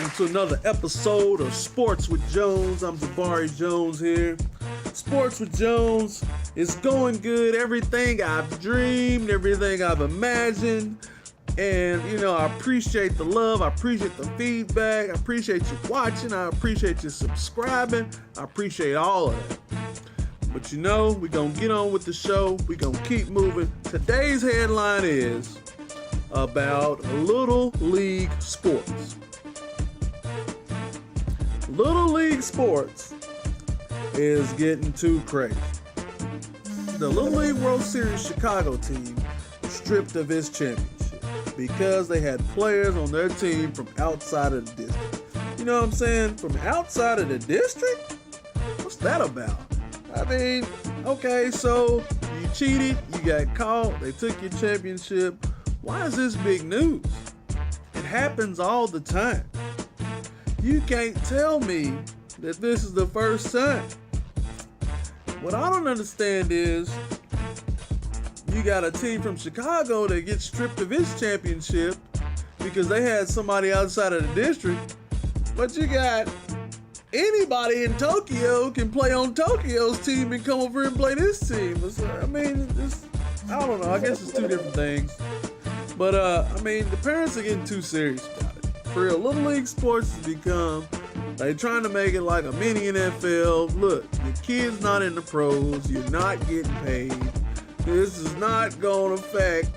welcome to another episode of Sports with Jones. I'm Jabari Jones here. Sports with Jones is going good. Everything I've dreamed, everything I've imagined. And, I appreciate the love. I appreciate the feedback. I appreciate you watching. I appreciate you subscribing. I appreciate all of that. But we're going to get on with the show. We're going to keep moving. Today's headline is about Little League sports. Little League sports is getting too crazy. The Little League World Series Chicago team was stripped of its championship because they had players on their team from outside of the district. You know what I'm saying? From outside of the district? What's that about? I mean, okay, so you cheated, you got caught, they took your championship. Why is this big news? It happens all the time. You can't tell me that this is the first time. What I don't understand is you got a team from Chicago that gets stripped of its championship because they had somebody outside of the district, but you got anybody in Tokyo can play on Tokyo's team and come over and play this team. I don't know. I guess it's two different things. But, the parents are getting too serious about it. For real, Little League sports has become, they're trying to make it like a mini NFL. Look, your kid's not in the pros. You're not getting paid. This is not going to affect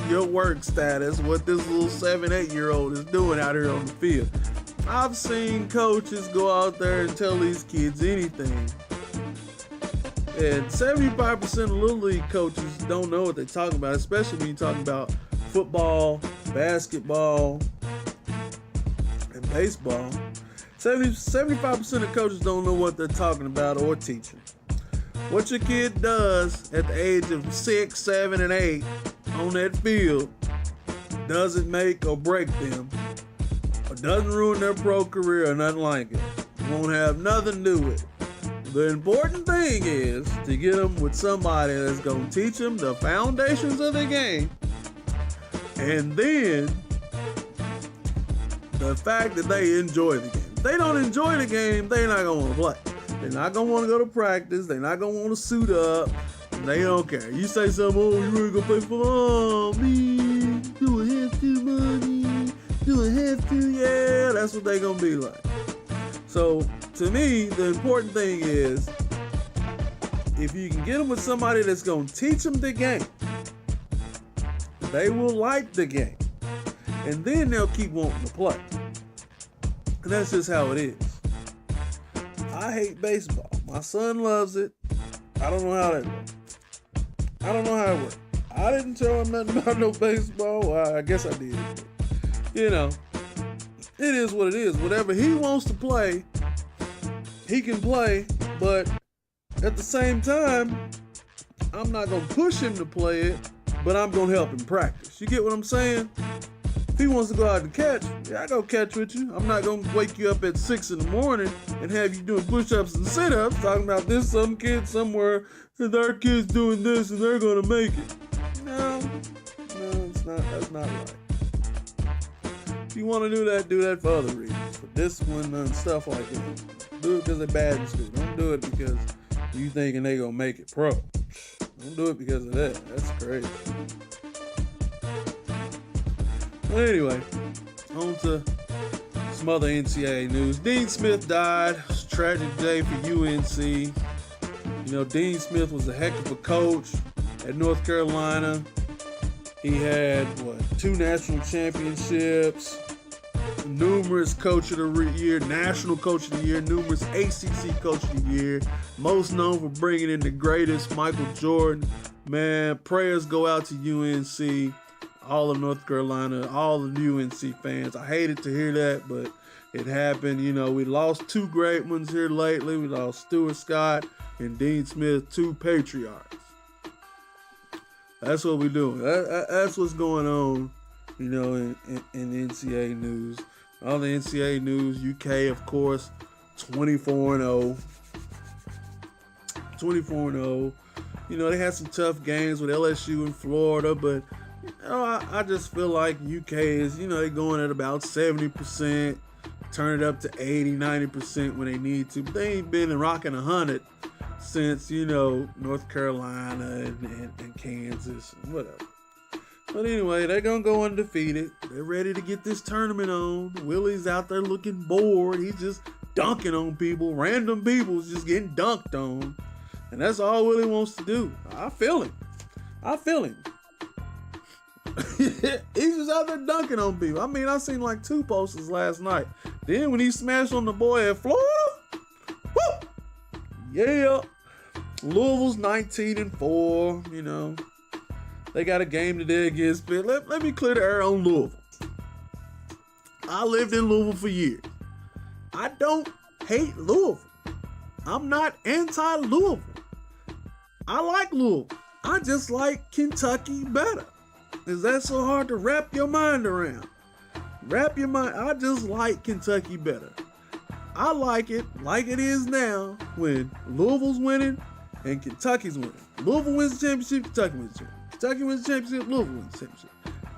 your work status, what this little 7-8-year-old is doing out here on the field. I've seen coaches go out there and tell these kids anything. And 75% of Little League coaches don't know what they're talking about, especially when you're talking about football, basketball, and baseball. 75% of coaches don't know what they're talking about or teaching. What your kid does at the age of 6, 7, and 8 on that field doesn't make or break them, or doesn't ruin their pro career or nothing like it. It won't have nothing to do with it. The important thing is to get them with somebody that's going to teach them the foundations of the game. And then the fact that they enjoy the game. If they don't enjoy the game, they're not going to want to play. They're not going to want to go to practice. They're not going to want to suit up. They don't care. You say something, oh, you really going to play football? Oh, me, do I have to, money? Do I have to? Yeah, that's what they're going to be like. So, to me, the important thing is, if you can get them with somebody that's going to teach them the game, they will like the game. And then they'll keep wanting to play. And that's just how it is. I hate baseball. My son loves it. I don't know how that works. I don't know how it works. I didn't tell him nothing about no baseball. Well, I guess I did. But, it is what it is. Whatever he wants to play, he can play. But at the same time, I'm not going to push him to play it, but I'm going to help him practice. You get what I'm saying? If he wants to go out and catch, yeah, I go catch with you. I'm not going to wake you up at 6 in the morning and have you doing push-ups and sit-ups talking about this some kid somewhere and their kid's doing this and they're going to make it. No, it's not. That's not right. If you want to do that for other reasons, for discipline and stuff like that. Do it because they're bad in school. Don't do it because you thinking they're going to make it pro. Don't do it because of that. That's crazy. But anyway, on to some other NCAA news. Dean Smith died. It's a tragic day for UNC. Dean Smith was a heck of a coach at North Carolina. He had, 2 national championships, numerous coach of the year, national coach of the year, numerous ACC coach of the year, most known for bringing in the greatest, Michael Jordan. Man, prayers go out to UNC, all of North Carolina, all of the UNC fans. I hated to hear that, but it happened. We lost 2 great ones here lately. We lost Stuart Scott and Dean Smith, 2 patriarchs. That's what we're doing. That's what's going on, in NCAA news. All the NCAA news, UK, of course, 24-0. 24-0. They had some tough games with LSU and Florida, but I just feel like UK is, they're going at about 70%. turn it up to 80, 90% when they need to. But they ain't been rocking 100 since, North Carolina and Kansas and whatever. But anyway, they're going to go undefeated. They're ready to get this tournament on. Willie's out there looking bored. He's just dunking on people. Random people's just getting dunked on. And that's all Willie wants to do. I feel him. He's just out there dunking on people. I mean, I seen like 2 posters last night. Then when he smashed on the boy at Florida, woo! Yeah. Louisville's 19-4, They got a game today against Pitt. Let me clear the air on Louisville. I lived in Louisville for years. I don't hate Louisville. I'm not anti-Louisville. I like Louisville. I just like Kentucky better. Is that so hard to wrap your mind around? I just like Kentucky better. I like it is now when Louisville's winning and Kentucky's winning. Louisville wins the championship, Kentucky wins the championship. Kentucky wins the championship, Louisville wins the championship.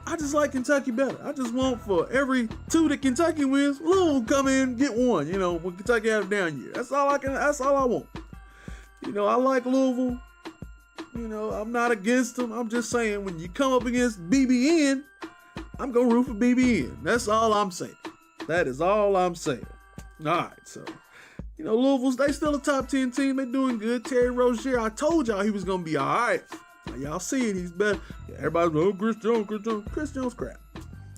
I just like Kentucky better. I just want for every 2 that Kentucky wins, Louisville come in and get 1, when Kentucky have a down year. That's all I want. I like Louisville. I'm not against them. I'm just saying when you come up against BBN, I'm going to root for BBN. That's all I'm saying. That is all I'm saying. All right, so, Louisville's, they still a top 10 team. They're doing good. Terry Rozier, I told y'all he was going to be all right. Now, y'all see it. He's better. Yeah, everybody's like, Chris Jones. Chris Jones crap.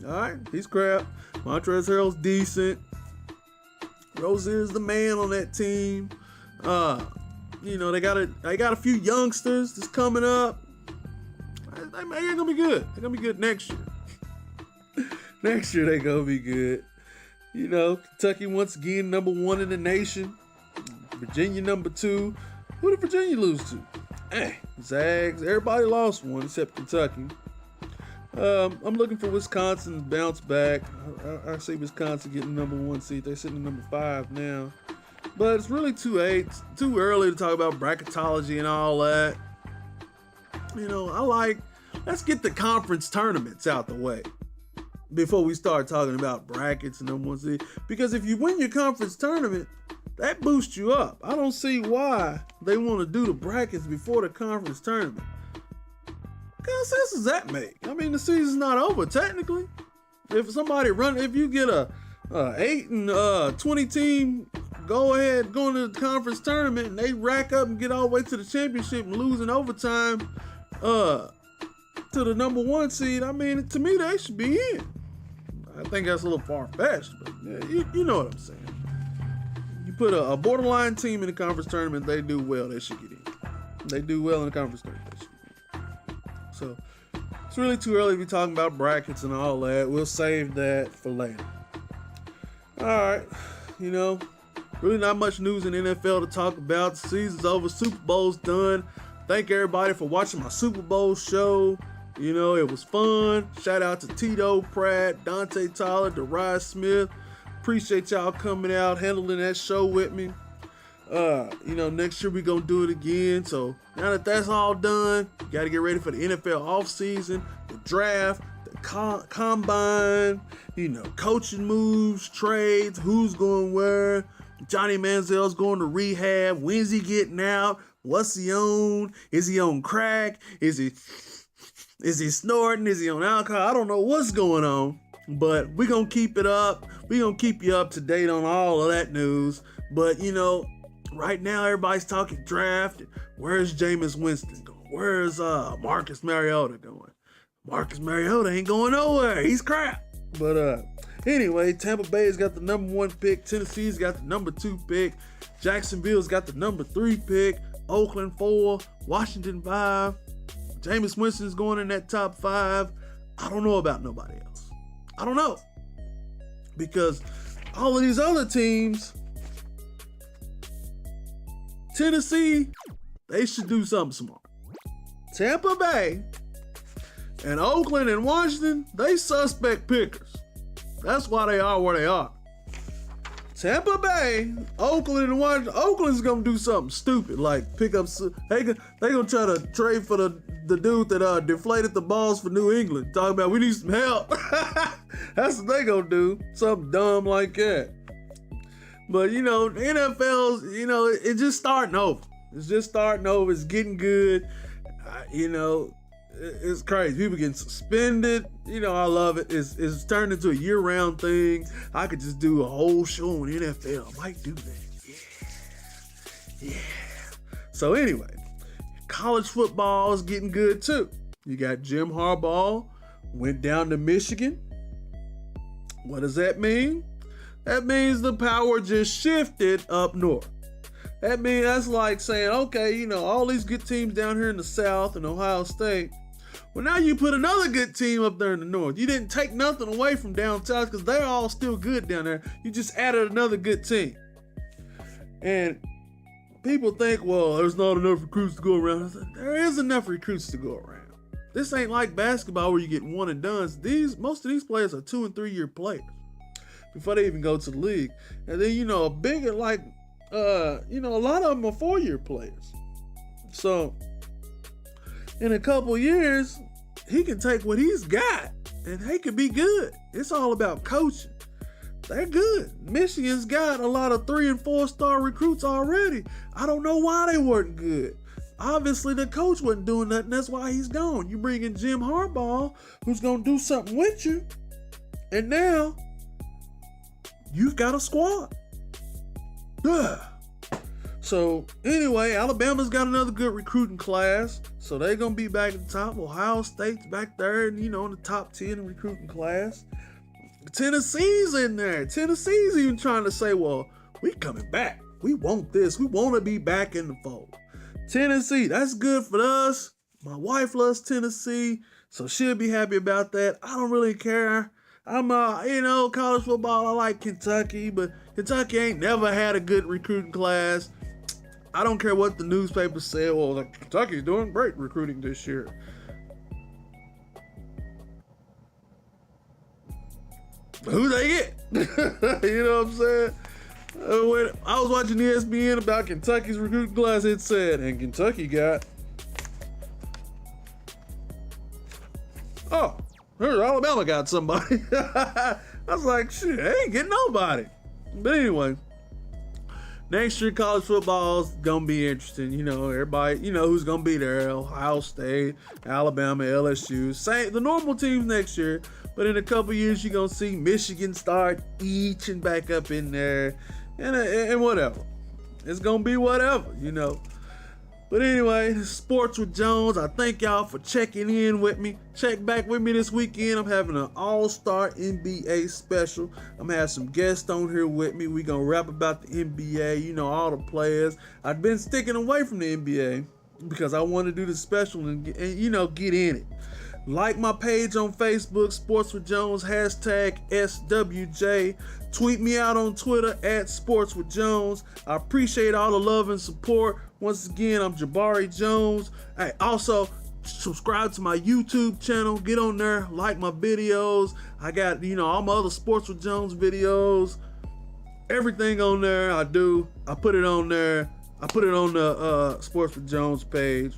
All right, he's crap. Montrezl Harrell's decent. Rozier's the man on that team. They got a few youngsters that's coming up. They're gonna be good. They're gonna be good next year. Next year they're gonna be good. Kentucky once again number 1 in the nation. Virginia number 2. Who did Virginia lose to? Zags. Everybody lost one except Kentucky. I'm looking for Wisconsin to bounce back. I see Wisconsin getting number 1 seed. They're sitting at number 5 now. But it's really too early to talk about bracketology and all that. Let's get the conference tournaments out the way before we start talking about brackets and number 1 seed. Because if you win your conference tournament, that boosts you up. I don't see why they want to do the brackets before the conference tournament. What sense does that make? I mean, the season's not over technically. If you get a 8 and 20 team, go into the conference tournament and they rack up and get all the way to the championship and lose in overtime to the number 1 seed. I mean, to me, they should be in. I think that's a little far-fetched, but yeah, you know what I'm saying. You put a borderline team in the conference tournament, they do well, they should get in. They do well in the conference tournament, they should get in. So, it's really too early to be talking about brackets and all that. We'll save that for later. All right, really not much news in the NFL to talk about. The season's over. Super Bowl's done. Thank everybody for watching my Super Bowl show. It was fun. Shout out to Tito Pratt, Dante Tyler, Darius Smith. Appreciate y'all coming out, handling that show with me. Next year we're going to do it again. So now that that's all done, you got to get ready for the NFL offseason, the draft, the combine, coaching moves, trades, who's going where. Johnny Manziel's going to rehab. When's he getting out? What's he on? Is he on crack? Is he snorting? Is he on alcohol? I don't know what's going on, but we're going to keep it up. We're going to keep you up to date on all of that news. But, right now everybody's talking draft. Where's Jameis Winston going? Where's Marcus Mariota going? Marcus Mariota ain't going nowhere. He's crap. But anyway, Tampa Bay's got the number 1 pick. Tennessee's got the number 2 pick. Jacksonville's got the number 3 pick. Oakland 4. Washington 5. Jameis Winston's going in that top 5. I don't know about nobody else. I don't know. Because all of these other teams, Tennessee, they should do something smart. Tampa Bay and Oakland and Washington, they suspect pickers. That's why they are where they are. Tampa Bay, Oakland, and Washington. Oakland's gonna do something stupid like pick up. They gonna try to trade for the dude that deflated the balls for New England. Talking about we need some help. That's what they gonna do. Something dumb like that. But, the NFL's, it's just starting over. It's just starting over. It's getting good. It's crazy. People getting suspended. I love it. It's turned into a year-round thing. I could just do a whole show on NFL. I might do that. Yeah. So anyway, college football is getting good too. You got Jim Harbaugh, went down to Michigan. What does that mean? That means the power just shifted up north. That's like saying, okay, all these good teams down here in the South and Ohio State. Well, now you put another good team up there in the North. You didn't take nothing away from down South because they're all still good down there. You just added another good team. And people think, well, there's not enough recruits to go around. I said, there is enough recruits to go around. This ain't like basketball where you get one and done. Most of these players are 2 and 3 year players before they even go to the league. And then, a bigger, like, a lot of them are 4-year players. So in a couple years, he can take what he's got and he could be good. It's all about coaching. They're good. Michigan's got a lot of 3 and 4 star recruits already. I don't know why they weren't good. Obviously, the coach wasn't doing nothing. That's why he's gone. You bring in Jim Harbaugh, who's going to do something with you. And now, you've got a squad. Ugh. So, anyway, Alabama's got another good recruiting class. So, they're going to be back at the top. Ohio State's back there, in the top 10 in recruiting class. Tennessee's in there. Tennessee's even trying to say, well, we coming back. We want this. We want to be back in the fold. Tennessee, that's good for us. My wife loves Tennessee, so she'll be happy about that. I don't really care. I'm, college football, I like Kentucky, but Kentucky ain't never had a good recruiting class. I don't care what the newspaper said. Well, Kentucky's doing great recruiting this year. Who they get? You know what I'm saying? When I was watching ESPN about Kentucky's recruiting class, it said, and Kentucky got, here's Alabama got somebody. I was like, shit, they ain't getting nobody. But anyway, next year college football is gonna be interesting. Everybody, who's gonna be there: Ohio State, Alabama, LSU. The normal teams next year. But in a couple years, you're gonna see Michigan start eaching back up in there, and whatever. It's gonna be whatever, But anyway, Sports with Jones. I thank y'all for checking in with me. Check back with me this weekend. I'm having an all-star NBA special. I'm gonna have some guests on here with me. We're gonna rap about the NBA, all the players. I've been sticking away from the NBA because I want to do the special and get in it. Like my page on Facebook, Sports with Jones, #SWJ. Tweet me out on Twitter @Sports with Jones. I appreciate all the love and support. Once again, I'm Jabari Jones. Hey, also, subscribe to my YouTube channel. Get on there, like my videos. I got, all my other Sports with Jones videos. Everything on there I do. I put it on there. I put it on the Sports with Jones page.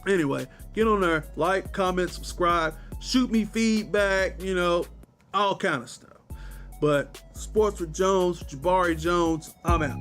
Anyway, get on there, like, comment, subscribe, shoot me feedback, all kind of stuff. But Sports with Jones, Jabari Jones, I'm out.